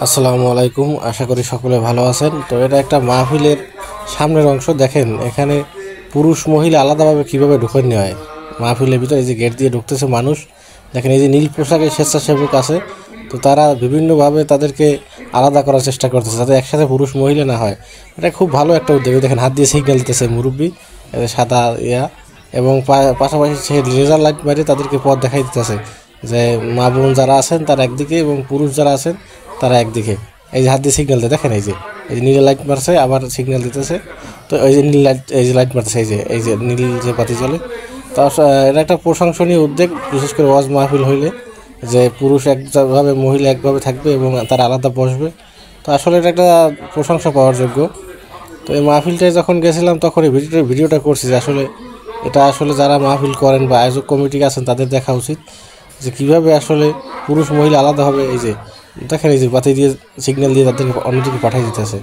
আসসালামু আলাইকুম, আশা করি সকলে ভালো আছেন। তো এটা একটা মাহফিলের সামনের অংশ। দেখেন এখানে পুরুষ মহিলা আলাদাভাবে কীভাবে ঢুকে নেওয়া হয় মাহফিলের ভিতরে। এই যে গেট দিয়ে ঢুকতেছে মানুষ, দেখেন এই যে নীল পোশাকের স্বেচ্ছাসেবক আছে, তো তারা বিভিন্নভাবে তাদেরকে আলাদা করার চেষ্টা করতেছে যাতে একসাথে পুরুষ মহিলা না হয়। এটা খুব ভালো একটা উদ্যোগ। দেখেন হাত দিয়ে সিগন্যাল দিতেছে মুরব্বী, সাদা ইয়া, এবং পাশাপাশি সে লেজার লাইট মারি তাদেরকে পথ দেখাই দিতেছে যে মা বোন যারা আছেন তারা একদিকে এবং পুরুষ যারা আছেন তারা একদিকে। এই যে হাত দিয়ে সিগন্যাল দেয়, দেখেন এই যে নীল লাইট মারছে, আবার সিগন্যাল দিতেছে। তো এই যে নীল লাইট, এই যে লাইট মারতেছে, এই যে নীল যে বাতি জ্বলে। তো এটা একটা প্রশংসনীয় উদ্যোগ, বিশেষ করে ওয়াজ মাহফিল হইলে যে পুরুষ একভাবে মহিলা একভাবে থাকবে এবং তারা আলাদা বসবে। তো আসলে এটা একটা প্রশংসা পাওয়ার যোগ্য। তো এই মাহফিলটায় যখন গেছিলাম তখন এই ভিডিওটা করছি যে আসলে এটা আসলে যারা মাহফিল করেন বা আয়োজক কমিটি আছেন তাদের দেখা উচিত যে কীভাবে আসলে পুরুষ মহিলা আলাদা হবে। এই যে দেখেন এই যে বাতি দিয়ে সিগন্যাল দিয়ে তাদেরকে অন্যদিকে পাঠিয়ে দিতেছে।